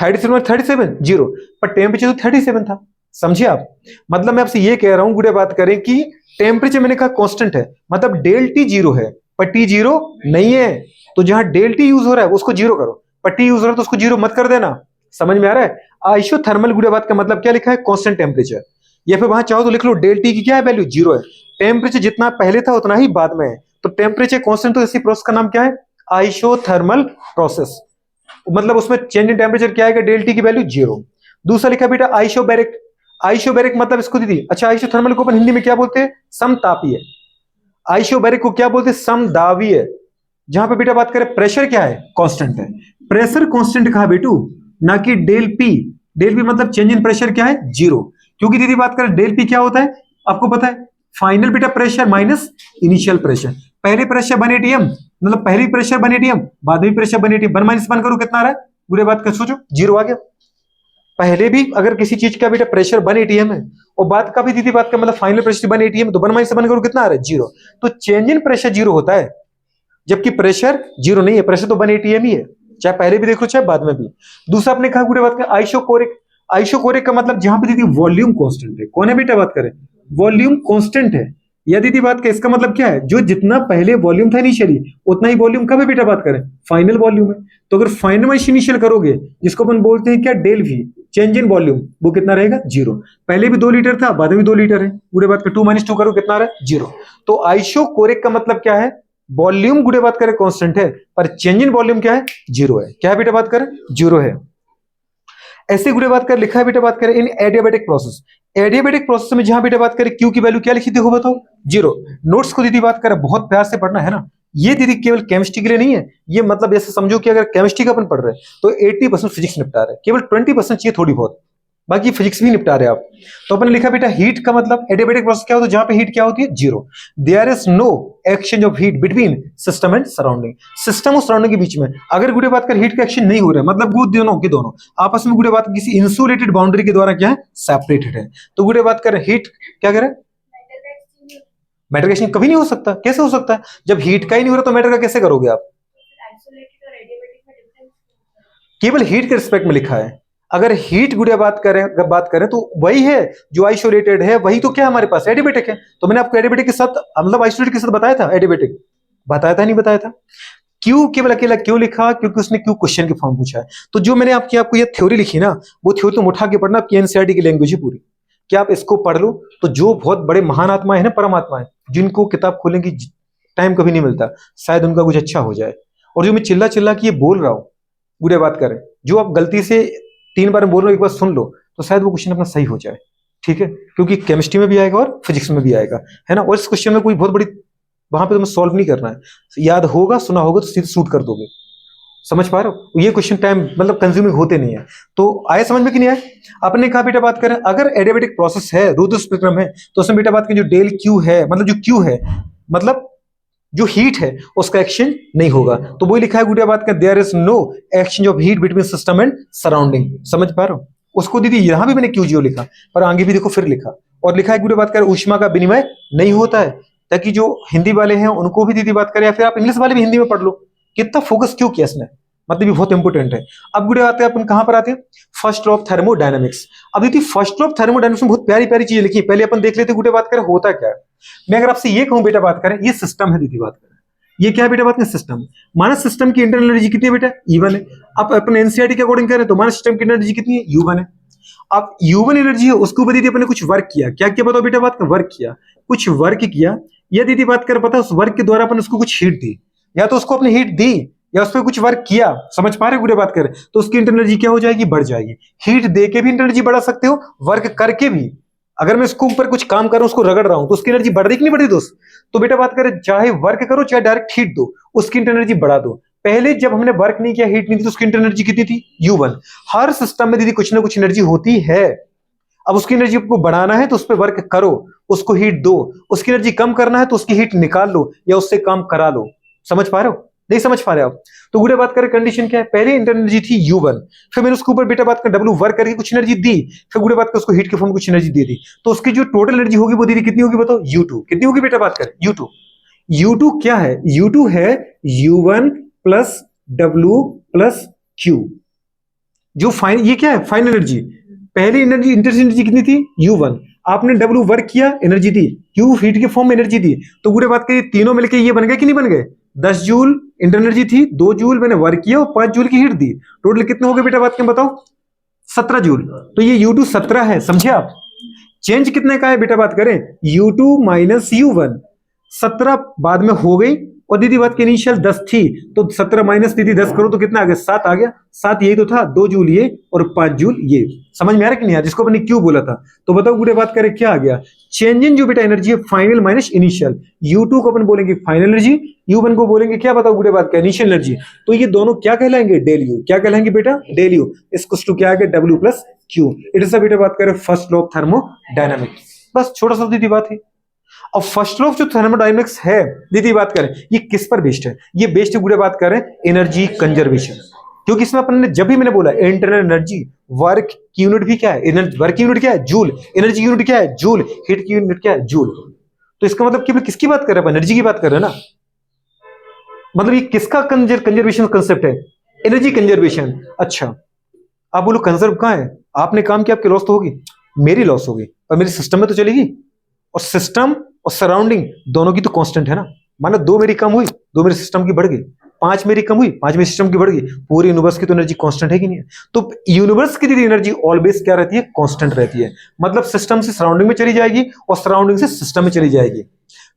37 37 zero, पर टेम्परेचर तो 37 था। समझिए आप, मतलब मैं आपसे ये कह रहा हूं, गुड़े बात करें कि टेम्परेचर मैंने कहा कांस्टेंट है, मतलब डेल टी जीरो है पर टी जीरो नहीं है। तो जहां डेल टी यूज हो रहा है उसको जीरो करो, पर टी यूज हो रहा है तो उसको जीरो मत कर देना। समझ में आ रहा है? आइसोथर्मल गुड़े बात का मतलब क्या लिखा है? Constant temperature. या फिर वहां चाहो तो लिख लो डेल टी की क्या है वैल्यू? जीरो है। टेम्परेचर जितना पहले था उतना ही बाद में है, तो टेम्परेचर कांस्टेंट, तो इसी प्रोसेस का नाम क्या है? Isothermal process. मतलब उसमें चेंज इन टेम्परेचर क्या है? डेल टी की वैल्यू जीरो। दूसरा लिखा बेटा आइसोबैरिक। आइसोबैरिक मतलब इसको दीदी, अच्छा आइसोथर्मल को अपन हिंदी में क्या बोलते हैं? समतापीय। आइसोबैरिक को क्या बोलते हैं? समदावीय। जहां पे बेटा बात करें प्रेशर क्या है? कांस्टेंट है। प्रेशर कांस्टेंट कहा बेटू, ना कि डेल पी। डेल पी मतलब चेंज इन प्रेशर क्या है? जीरो। क्योंकि दीदी बात करें डेल पी क्या होता है आपको पता है? फाइनल बेटा प्रेशर माइनस इनिशियल प्रेशर। पहले प्रेशर 1 एटीएम, मतलब पहली प्रेशर 1 एटीएम, बाद में प्रेशर 1 एटीएम, 1 माइनस 1 करो कितना आ रहा है? पूरे बात का सोचो, जीरो आ गया। पहले भी अगर किसी चीज का बेटा प्रेशर 1 एटीएम है और बाद का भी दीदी बात का मतलब फाइनल प्रेशर 1 एटीएम, तो 1 माइनस 1 करो कितना आ रहा है? जीरो। तो चेंज इन प्रेशर जीरो होता है, जबकि प्रेशर जीरो नहीं है। प्रेशर तो 1 एटीएम ही है, चाहे पहले भी देख लो चाहे बाद में भी। दूसरा आपने कहा गुड़े बात का आइसोकोरिक। आइसोकोरिक का मतलब जहां पे दीदी वॉल्यूम कांस्टेंट है। कौन है बेटा बात करें? वॉल्यूम कांस्टेंट है। या दीदी बात का इसका मतलब क्या है? जो जितना पहले वॉल्यूम था इनिशियली उतना ही वॉल्यूम कब है बेटा बात करें? फाइनल वॉल्यूम है। तो अगर फाइनल इनिशियल करोगे, जिसको अपन बोलते हैं क्या? Del V, change in volume, वो कितना रहेगा? जीरो। पहले भी 2 लीटर था, बाद में भी 2 लीटर है। गुड़े बात का 2 माइनस 2 करो कितना आ रहा है? जीरो। तो आइसोकोरिक का मतलब क्या है? वॉल्यूम गुड़े बात करें कांस्टेंट है, पर चेंज इन वॉल्यूम क्या है? जीरो है। क्या है बेटा बात करें? जीरो है। ऐसे गुड़े बात कर लिखा है बेटा बात करें इन एडियाबेटिक प्रोसेस। एडियाबेटिक प्रोसेस में जहां बेटा बात करें क्यू की वैल्यू क्या लिखी थी, बताओ? जीरो। नोट्स को दीदी बात करें बहुत प्यार से पढ़ना है ना, ये दीदी केवल केमिस्ट्री के लिए नहीं है। ये मतलब ऐसे समझो कि अगर केमिस्ट्री का अपन पढ़ रहे हैं तो 80% फिजिक्स निपटा रहे हैं, केवल 20% चाहिए थोड़ी बहुत, बाकी फिजिक्स भी निपटा रहे हैं आप। तो अपन ने लिखा बेटा हीट का मतलब एडियाबेटिक प्रोसेस क्या होता है? जहां पे हीट क्या होती है? Zero. There is no exchange of heat between system and surrounding. System और सराउंडिंग के बीच में अगर गुड़े बात कर हीट का एक्सचेंज नहीं हो रहा है, मतलब वो दोनों के दोनों आपस में गुड़े बात किसी इंसुलेटेड बाउंड्री के द्वारा क्या है? सेपरेटेड है। तो गुड़े बात कर हीट क्या करे? मैटर का एक्सचेंज कभी नहीं हो सकता। कैसे हो सकता है? जब हीट का ही नहीं हो रहा तो मैटर का कैसे करोगे आप? केवल हीट के रिस्पेक्ट में लिखा है। अगर हीट गुड़िया बात करें तो वही है जो आइसोलेटेड है, वही तो क्या हमारे पास एडियाबेटिक है। तो मैंने आपको एडियाबेटिक के साथ मतलब आइसोलेटेड के साथ बताया था, एडियाबेटिक बताया था नहीं बताया था? क्यों केवल अकेला क्यों लिखा? क्योंकि उसने क्यों क्वेश्चन के फॉर्म पूछा है। तो जो मैंने आपको ये थ्योरी लिखी ना, वो थ्योरी तुम उठा के पढ़ना, आपकी एनसीईआरटी की लैंग्वेज है पूरी। क्या आप इसको पढ़ लो तो जो बहुत बड़े महान आत्माएं हैं ना, परमात्मा है, जिनको किताब खोलने की टाइम कभी नहीं मिलता, शायद उनका कुछ अच्छा हो जाए। और जो मैं चिल्ला चिल्ला के ये बोल रहा हूं, बुरे बात करें, जो आप गलती से 3 बार बोल रहे हो, एक बार सुन लो तो शायद वो क्वेश्चन अपना सही हो जाए। ठीक है? क्योंकि केमिस्ट्री में भी आएगा और फिजिक्स में भी आएगा, है ना। और इस क्वेश्चन में कोई बहुत बड़ी वहां पे तुम्हें सॉल्व नहीं करना है, याद होगा सुना होगा तो सीधे शूट कर दोगे। समझ पा रहे हो? ये क्वेश्चन टाइम मतलब कंज्यूमिंग होते नहीं है। तो आए समझ में कि नहीं आए? आपने कहा बेटा बात करें अगर एडियाबेटिक प्रोसेस है, रुद्र स्पेक्ट्रम है, तो उसमें बेटा बात करें जो डेल क्यू है, मतलब जो क्यू है मतलब जो हीट है उसका एक्सचेंज नहीं होगा। तो वही लिखा है गुड़िया बात का, there is no exchange of heat between system and surrounding. समझ पा रहे हो? उसको दीदी यहां भी मैंने क्यू जीरो लिखा, पर आगे भी देखो फिर लिखा। और लिखा है गुड़िया बात कर ऊष्मा का विनिमय नहीं होता है, ताकि जो हिंदी वाले हैं उनको भी दीदी बात करें, या फिर आप इंग्लिश वाले भी हिंदी में पढ़ लो। कितना फोकस क्यों किया इसने, मतलब ये बहुत इंपॉर्टेंट है। अब गुड़िया आते हैं अपन कहां पर आते हैं? First law of thermodynamics. अब दीदी फर्स्ट लॉ ऑफ थर्मोडायनेमिक्स में बहुत प्यारी प्यारी चीजें लिखी है, पहले अपन देख लेते गुड़िया बात करें होता क्या है। मैं अगर आपसे ये कहूं बेटा बात करें, ये सिस्टम है दीदी बात करें, ये क्या है बेटा बात में? सिस्टम। मानव सिस्टम की इंटरनल एनर्जी कितनी है बेटा? E1 है। अब अपन एनसीईआरटी के अकॉर्डिंग करें तो मानव सिस्टम की एनर्जी कितनी है? U1 है। अब U1 एनर्जी है, उसके ऊपर दीदी अपने कुछ वर्क किया। क्या क्या बताओ बेटा बात का? वर्क किया, कुछ वर्क किया। या दीदी बात कर पता उस वर्क के द्वारा अपन उसको कुछ हीट दी, या तो उसको अपनी हीट दी या उस पर कुछ वर्क किया। समझ पा रहे हो? गुड़े बात करें तो उसकी इंटरनल एनर्जी क्या हो जाएगी? बढ़ जाएगी। हीट दे के भी इंटरनल एनर्जी बढ़ा सकते हो, वर्क करके भी। अगर मैं इसको ऊपर कुछ काम कर रहा हूं, उसको रगड़ रहा हूं, तो उसकी एनर्जी बढ़ रही कि नहीं बढ़ रही दोस्त? तो बेटा बात करें चाहे वर्क करो चाहे डायरेक्ट हीट दो, उसकी इंटरनल एनर्जी बढ़ा दो। पहले जब हमने वर्क नहीं किया, हीट नहीं दी, तो उसकी इंटरनल एनर्जी कितनी थी? U1। हर सिस्टम में दीदी कुछ ना कुछ एनर्जी होती है। अब उसकी एनर्जी को बढ़ाना है तो उस पर वर्क करो, उसको हीट दो। उसकी एनर्जी कम करना है तो उसकी हीट निकाल लो या उससे काम करा लो। समझ पा रहे हो? नहीं समझ पा रहे आप? तो गुड़े बात करें कंडीशन क्या है? पहले इंटरनल एनर्जी थी U1, फिर मैंने उसके ऊपर बेटा बात कर W वर्क करके कुछ एनर्जी दी, फिर गुड़े बात कर उसको हीट के फॉर्म कुछ एनर्जी दे दी। तो उसकी जो टोटल एनर्जी होगी वो दीदी कितनी होगी बताओ? U2। कितनी होगी बेटा बात करें? U2। U2 क्या है? U2 है U1 plus W plus Q। जो फाइन, ये क्या है, फाइनल एनर्जी। पहली एनर्जी इंटरनल एनर्जी कितनी थी, U1, आपने W वर्क किया, एनर्जी दी, Q हीट के फॉर्म में एनर्जी दी, तो पूरे बात करिए तीनों मिलके ये बन गए कि नहीं बन गए, 10 जूल इंटरनल एनर्जी थी, 2 जूल मैंने वर्क किया और 5 जूल की हीट दी, टोटल कितने हो गए बेटा बात के बताओ, 17 जूल। तो ये U2 17 है, समझे आप। चेंज कितने का है बेटा बात करें, U2 माइनस U1, 17 बाद में हो गई, और दीदी बात की इनिशियल 10 थी, तो 17 माइनस दीदी 10 करो तो कितना आ गया, 7 आ गया, 7 यही तो था, 2 जूल ये और 5 जूल ये। समझ में आ रहा कि नहीं यार, जिसको अपने क्यों बोला था। तो बताओ पूरे बात करें क्या आ गया, चेंज इन जो बेटा एनर्जी है फाइनल माइनस इनिशियल, U2 को अपन बोलेंगे फाइनल एनर्जी, U1 को बोलेंगे क्या, बताओ पूरे बात का इनिशियल एनर्जी। तो ये दोनों क्या कहलाएंगे, डेल यू, क्या कहलाएंगे बेटा, डेल यू, इसको क्या आ गया, W plus Q. It is बेटा बात करें फर्स्ट लॉ ऑफ थर्मोडायनामिक्स। बस छोटा सा दीदी बात है। और फर्स्ट लॉ ऑफ जो थर्मोडायनामिक्स है दीदी बात करें, ये किस पर बेस्ड है, ये बेस्ड है पूरे बात करें एनर्जी कंजर्वेशन। क्योंकि इसमें अपन ने जब भी मैंने बोला इंटरनल एनर्जी, वर्क की यूनिट भी क्या है, एनर्जी, वर्क की यूनिट क्या है, जूल, एनर्जी की यूनिट क्या है, जूल, हीट की यूनिट क्या है, जूल। तो इसका मतलब कि किसकी बात कर रहे हैं, एनर्जी की बात कर रहे हैं ना। मतलब ये किसका कंजर्वेशन कंसेप्ट है, एनर्जी कंजर्वेशन। अच्छा आप बोलो कंजर्व कहां है, आपने काम किया, आपकी लॉस तो होगी, मेरी लॉस होगी, और मेरी सिस्टम में तो चलेगी। और सिस्टम और सराउंडिंग दोनों की तो कांस्टेंट है ना। मानो 2 मेरी कम हुई, 2 मेरे सिस्टम की बढ़ गई, 5 मेरी कम हुई, 5 मेरे सिस्टम की बढ़ गई, पूरी यूनिवर्स की तो एनर्जी कांस्टेंट है कि नहीं है। तो यूनिवर्स की दी एनर्जी ऑलवेज क्या रहती है, कांस्टेंट रहती है। मतलब सिस्टम से सराउंडिंग में चली जाएगी और सराउंडिंग से सिस्टम में चली जाएगी।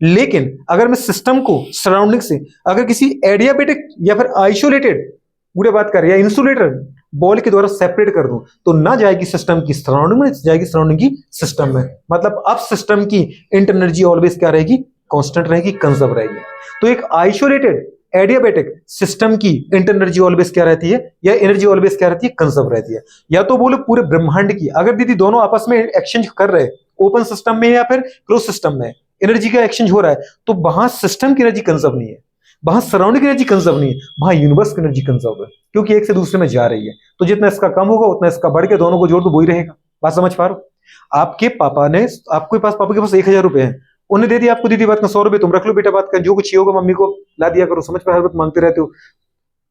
लेकिन अगर मैं सिस्टम को सराउंडिंग से अगर किसी एडियाबेटिक या फिर आइसोलेटेड पूरे बात कर या इंसुलेटर बॉल के द्वारा सेपरेट कर दूं, तो ना जाएगी सिस्टम की सराउंडिंग में, जाएगी सराउंडिंग की सिस्टम में। मतलब अब सिस्टम की इंटरनल एनर्जी ऑलवेज क्या रहेगी, कांस्टेंट रहेगी, कंजर्व रहेगी। तो एक आइसोलेटेड एडियाबेटिक सिस्टम की इंटरनल एनर्जी ऑलवेज क्या रहती है, या एनर्जी ऑलवेज क्या रहती है, कंजर्व रहती है। या तो बोलो पूरे ब्रह्मांड की, अगर दीदी दोनों आपस में एक्सचेंज कर रहे, ओपन सिस्टम में या फिर क्लोज सिस्टम में एनर्जी का एक्सचेंज हो रहा है, तो वहां सिस्टम की एनर्जी कंजर्व नहीं है, वहां सराउंडिंग एनर्जी कंजर्व नहीं है, वहां यूनिवर्स की एनर्जी कंजर्व है, क्योंकि एक से दूसरे में जा रही है। तो जितना इसका कम होगा उतना इसका बढ़ के दोनों को जोड़ तो वही रहेगा। बात समझ पा रहे हो। आपके पापा ने, आपके पास, पापा के पास 1000 रुपए हैं, उन्हें दे दिया आपको, दीदी बात का 100 रुपए तुम रख लो बेटा बात का, जो कुछ चाहिए होगा मम्मी को ला दिया करो। समझ पा, हर बात मांगते रहते हो,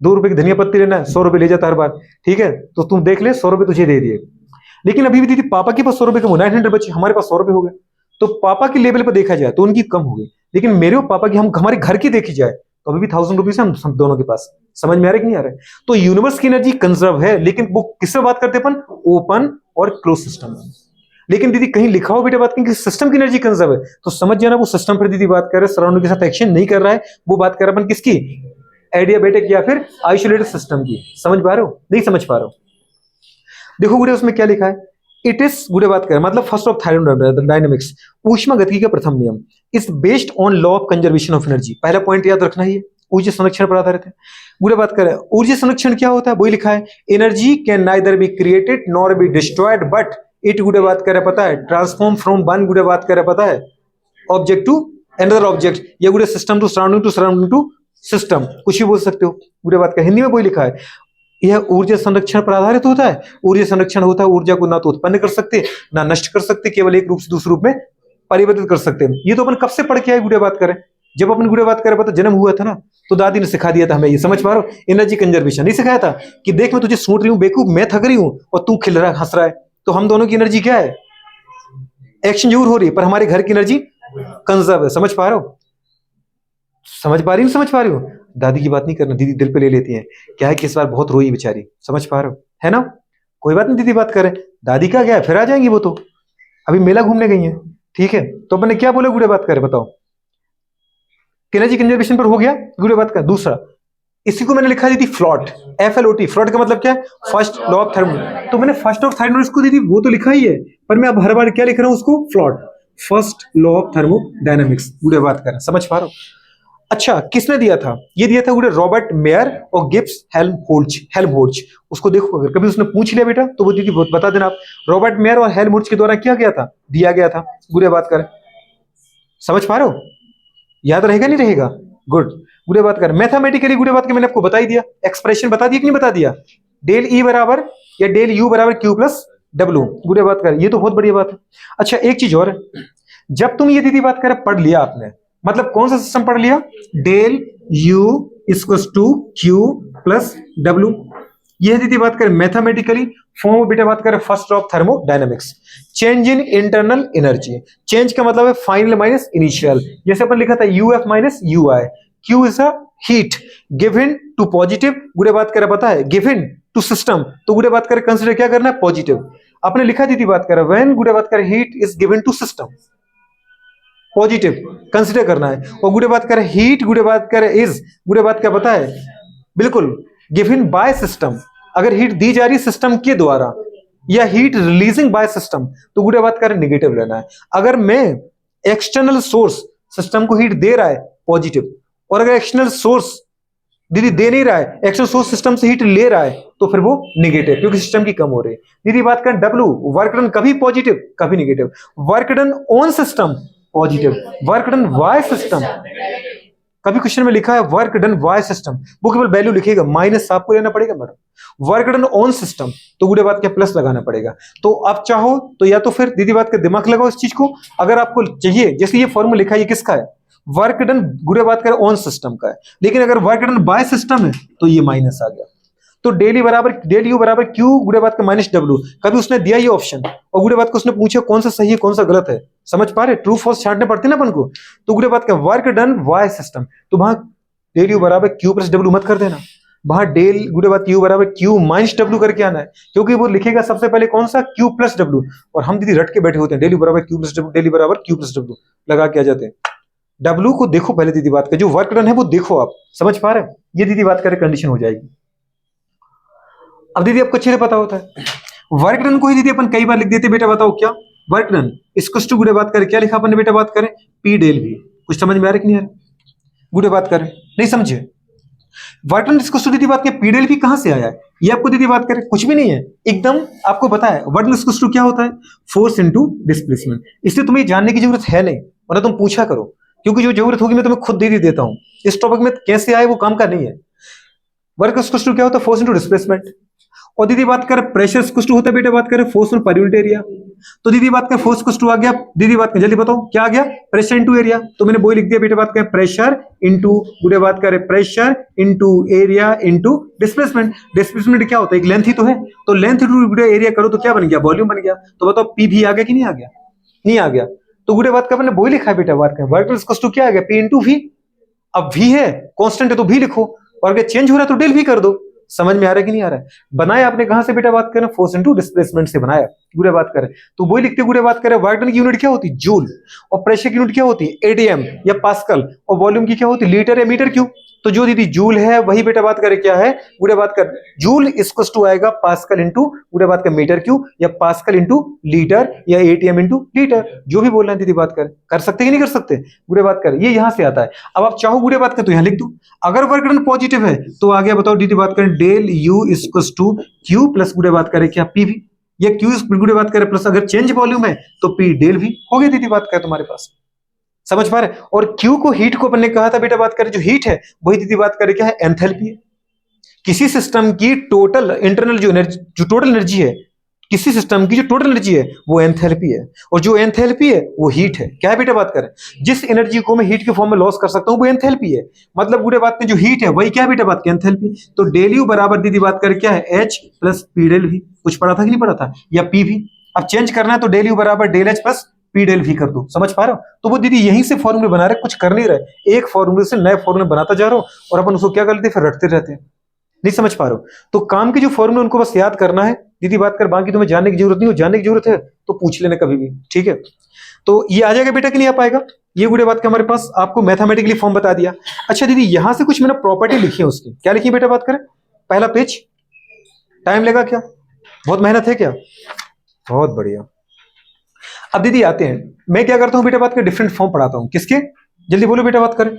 2 रुपए की धनिया पत्ती लेना है, 100 रुपए ले जाता हर बार, ठीक है, तो तुम देख ले 100 रुपए तुझे दे दिए। लेकिन अभी भी दीदी पापा के पास 100 रुपए कम, 900 बचे, हमारे पास 100 रुपए हो गए। तो पापा के लेवल पर देखा जाए तो उनकी कम हो गई, लेकिन मेरे और पापा की, हम हमारे घर की देखी जाए तो अभी भी 1000 रुपीज हम दोनों के पास। समझ में आ रहा है कि नहीं आ रहा है। तो यूनिवर्स की एनर्जी कंजर्व है, लेकिन वो किससे बात करते हैं अपन, ओपन और क्लोज सिस्टम में। लेकिन दीदी कहीं लिखा हो बेटा बात करें कि सिस्टम की एनर्जी कंजर्व है, तो समझ जाना वो सिस्टम पर दीदी बात कर रहे हैं, सराउंडिंग के साथ एक्शन नहीं कर रहा है, वो बात कर रहा है अपन किसकी, एडियाबेटिक या फिर आइसोलेटेड सिस्टम की। समझ पा रहे हो, नहीं समझ पा रहे हो। देखो गुड़े उसमें क्या लिखा है, इट इज गुड़े बात करें मतलब फर्स्ट ऑफ थर्मोडायनामिक्स, ऊष्मा गतिकी का प्रथम नियम is based on law of conservation of energy. पहला पॉइंट याद रखना ही है, ऊर्जा संरक्षण पर आधारित है। गुड़े बात करें ऊर्जा संरक्षण क्या होता है, वही लिखा है, energy can neither be created nor be destroyed but it गुड़े बात करें पता है ट्रांसफॉर्म फ्रॉम वन गुड़े बात करें पता है ऑब्जेक्ट टू अनदर ऑब्जेक्ट, या गुड़े system to surrounding to system, कुछ भी बोल सकते हो। गुड़े बात का हिंदी में वही लिखा है, यह ऊर्जा संरक्षण पर आधारित होता है। ऊर्जा संरक्षण होता है ऊर्जा को ना तो उत्पन्न कर सकते ना नष्ट कर सकते, केवल एक रूप से दूसरे रूप में परिवर्तित कर सकते हैं। ये तो अपन कब से पढ़ के आए गुड़े बात करें, जब अपन गुड़े बात करें पता जन्म हुआ था ना, तो दादी ने सिखा दिया था हमें। ये समझ पा रहे हो, एनर्जी कंजर्वेशन नहीं सिखाया था कि देख मैं तुझे सूट रही हूँ बेवकूफ, मैं थक रही हूँ और तू खिल रहा हंस रहा है, तो हम दोनों की एनर्जी क्या है, एक्शन जरूर हो रही है पर हमारे घर की एनर्जी कंजर्व है। समझ पा रहे हो, समझ पा रही हूँ, समझ पा रही हूँ। दादी की बात नहीं करना, दीदी दिल पे ले लेती हैं, क्या है कि इस बार बहुत रोई बेचारी। समझ पा रहे हो, है ना, कोई बात नहीं, दीदी बात करें, दादी का क्या है, फिर आ जाएंगी वो, तो अभी मेला घूमने गई है, ठीक है। तो अपने क्या बोले गुड़े बात करें बताओ, एनर्जी कंजर्वेशन पर हो गया गुड़े बात का। दूसरा इसी को मैंने लिखा दी थी फ्लॉट, FLOT, फ्लॉट का मतलब क्या है, फर्स्ट लॉ ऑफ थर्मो। तो मैंने फर्स्ट ऑफ थर्मो इसको दी थी, वो तो लिखा ही है, पर मैं अब हर बार क्या लिख रहा हूं उसको, फ्लॉट, फर्स्ट लॉ ऑफ थर्मोडायनामिक्स गुड़े बात करें। समझ पा रहे हो। अच्छा किसने दिया था, ये दिया था गुड़े रॉबर्ट मेयर और गिब्स हेल्महोल्ट्ज। उसको देखो अगर कभी उसने पूछ लिया बेटा तो वो दीदी बता देना आप, रॉबर्ट मेयर और हेल्महोल्ट्ज के द्वारा क्या गया था, दिया गया था गुड़े बात करें। समझ पा रहे हो, याद रहेगा नहीं रहेगा, गुड। गुड़े बात कर मैथमेटिकली गुड़े बात के मैंने आपको बता ही दिया, एक्सप्रेशन बता दिया कि नहीं बता दिया, डेल ई बराबर या डेल यू बराबर क्यू प्लस डब्ल्यू। गुड़े बात कर, ये तो बहुत बढ़िया बात है। अच्छा एक चीज और, जब तुम ये दीदी बात कर पढ़ लिया आपने, मतलब कौन सा सिस्टम पढ़ लिया, del U equals to Q plus W, ये है दीदी बात करें मैथमेटिकली फॉर्म, बेटा बात करें first of thermodynamics. Change in internal energy, change का मतलब है फाइनल माइनस इनिशियल। जैसे अपन लिखा था UF minus UI, Q is a heat given to positive, गुड़े बात करें पता है गिवन टू सिस्टम, तो गुड़े बात करें कंसिडर क्या करना है पॉजिटिव। आपने लिखा दीदी बात करें व्हेन गुड़े बात करें heat is given to system, positive consider करना है। और गुड़े बात करें हीट गुड़े बात करें इज, गुड़े बात क्या पता है बिल्कुल गिवन बाय सिस्टम, अगर हीट दी जा रही है सिस्टम के द्वारा या हीट रिलीजिंग बाय सिस्टम तो गुड़े बात करें नेगेटिव लेना है। अगर मैं एक्सटर्नल सोर्स सिस्टम को हीट दे रहा है पॉजिटिव, और अगर एक्सटर्नल सोर्स दीदी दे नहीं रहा है, एक्सटर्नल सोर्स सिस्टम से हीट ले रहा है तो फिर वो नेगेटिव, क्योंकि सिस्टम की कम हो रही है। दीदी बात करें डब्ल्यू, वर्क डन कभी पॉजिटिव कभी negative, work done on system positive, work done by system, कभी क्वेश्चन में लिखा है वर्क डन वाई सिस्टम, वो केवल वैल्यू लिखेगा, माइनस आपको लेना पड़ेगा madam. Work done on system तो गुड़े बात क्या प्लस लगाना पड़ेगा। तो आप चाहो तो या तो फिर दीदी बात का दिमाग लगाओ इस चीज को, अगर आपको चाहिए जैसे ये फॉर्मूला लिखा है ये किसका है, वर्क डन गुड़े बात करें ऑन सिस्टम का है, लेकिन अगर वर्क डन बाय सिस्टम है तो ये माइनस आ गया। तो डेल यू बराबर क्यू गुड़े बात का माइनस डब्ल्यू, कभी उसने दिया ये ऑप्शन और गुड़े बात को उसने पूछा कौन सा सही है कौन सा गलत है, समझ पा रहे, ट्रू फॉल्स छांटने पड़ते ना अपन को। तो गुड़े बात का वर्क डन वाई सिस्टम, तो वहां डेल यू बराबर क्यू प्लस डब्ल्यू मत कर देना, वहां डेल गुड़े बात यू बराबर क्यू माइनस डब्ल्यू करके आना है, क्योंकि वो लिखेगा सबसे पहले कौन सा क्यू प्लस डब्ल्यू, और हम दीदी रट के बैठे होते हैं डेल यू बराबर Q plus W, del U बराबर क्यू प्लस डब्ल्यू लगा के आ जाते हैं। डब्ल्यू को देखो पहले दीदी बात का, जो वर्क डन है वो देखो आप, समझ पा रहे हैं, ये दीदी बात करें कंडीशन हो जाएगी। अब दीदी आपको अच्छे से पता होता है वर्क डन को ही दीदी अपन कई बार लिख देते, बेटा बताओ क्या वर्क डन इसको टू गुड़े बात करें क्या लिखा अपन ने, बेटा बात करें पी डेल वी, कुछ समझ में आ रहा है कि नहीं आ रहा, गुड़े बात करें नहीं समझे, वर्क डन इसको दीदी बात करें पी डेल वी कहां से आया है, ये आपको दीदी बात करें कुछ भी नहीं है, एकदम आपको पता है वर्क डन इसको क्या होता है फोर्स इनटू डिस्प्लेसमेंट, इसलिए तुम्हें जानने की जरूरत है नहीं, वरना तुम पूछा करो, क्योंकि जो जरूरत होगी मैं तुम्हें खुद दे देता हूं, इस टॉपिक में कैसे आए वो काम का नहीं है। वर्क इसको क्या होता है फोर्स इनटू डिस्प्लेसमेंट, और दीदी बात करें प्रेशर कुछ होता है, बेटा बात करें force on per unit area, तो दीदी बात करें फोर्स कुछ आ गया, दीदी बात करें जल्दी बताओ क्या आ गया प्रेशर इनटू एरिया, तो मैंने वही लिख दिया बेटा बात करें प्रेशर इनटू गुड़े बात करें pressure into area into displacement, displacement क्या होता है एक लेंथ ही तो है, तो लेंथ इनटू गुड़े एरिया करो तो क्या बन गया वॉल्यूम बन गया, तो बताओ पी भी आ गया कि नहीं आ गया, नहीं आ गया, तो गुड़े बात का मैंने वही लिखा है बेटा बात करें वर्क इक्वल टू क्या आ गया पी इनटू वी, अब वी है कांस्टेंट है तो भी लिखो, और अगर चेंज हो रहा है तो डेल भी कर दो, समझ में आ रहा है कि नहीं आ रहा है, बनाया आपने कहां से बेटा बात करें फोर्स इनटू डिस्प्लेसमेंट से बनाया, गुड़े बात करें तो वही लिखते गुड़े बात करें वर्क डन की यूनिट क्या होती है जूल, और प्रेशर की यूनिट क्या होती है एटीएम या पास्कल, और वॉल्यूम की क्या होती है लीटर या मीटर क्यूब, तो जो दीदी जूल है वही बेटा बात करें क्या है गुड़े बात कर जूल इक्वल टू आएगा पास्कल इनटू गुड़े बात का मीटर क्यूब या पास्कल इनटू लीटर या एटीएम इनटू लीटर, जो भी बोल रहे हैं दीदी बात कर सकते कि नहीं कर सकते, गुड़े बात कर ये यहां से आता है। अब आप चाहो गुड़े बात कर तो यहां लिख दो, अगर वर्क डन पॉजिटिव है तो आगे बताओ दीदी बात करें del U equal to Q plus गुड़े बात करें क्या पी वी, या क्यू गुड़े बात करें प्लस अगर चेंज वॉल्यूम है तो पी डेल वी, हो गया दीदी बात करें तुम्हारे पास, समझ पा रहे। और क्यू को हीट को अपन ने कहा था बेटा बात करें जो हीट है वही दीदी बात करें क्या है एंथैल्पी है, किसी सिस्टम की टोटल इंटरनल जो एनर्जी जो टोटल एनर्जी है किसी सिस्टम की जो टोटल एनर्जी है वो एंथैल्पी है, और जो एंथैल्पी है वो हीट है, क्या है बेटा बात करें जिस एनर्जी को मैं हीट के फॉर्म में लॉस कर सकता हूं वो एंथैल्पी है, मतलब गुड़े बात में जो हीट है वही क्या बेटा बात की एंथैल्पी, तो डेल यू बराबर दीदी बात करें क्या है H plus P del V, कुछ पढ़ा था कि नहीं पढ़ा था, या पी वी, अब चेंज करना है तो डेल यू बराबर del H plus P del V कर दो, समझ पा रहे हो, तो वो दीदी यहीं से फॉर्मूले बना रहे कुछ कर नहीं रहे, एक फॉर्मूले से नए फॉर्मूले बनाता जा रहा हूं और अपन उसको क्या कर लेते फिर रटते रहते हैं, नहीं समझ पा रहे हो, तो काम के जो फॉर्मूले उनको बस याद करना है दीदी बात कर, बाकी तुम्हें जानने की जरूरत नहीं हो, जानने की जरूरत है तो पूछ लेना कभी भी, ठीक है। तो ये आ जाएगा बेटा कि नहीं आ पाएगा, ये गुड़े बात का हमारे पास आपको मैथमेटिकली फॉर्म बता दिया। अच्छा दीदी यहां से कुछ मैंने प्रॉपर्टी लिखी है उसकी, क्या लिखी है बेटा बात करें, पहला पेज टाइम लगा क्या, बहुत मेहनत है क्या, बहुत बढ़िया। अब दीदी आते हैं, मैं क्या करता हूं बेटा बात कर डिफरेंट फॉर्म पढ़ाता हूं, किसके जल्दी बोलो बेटा बात करें,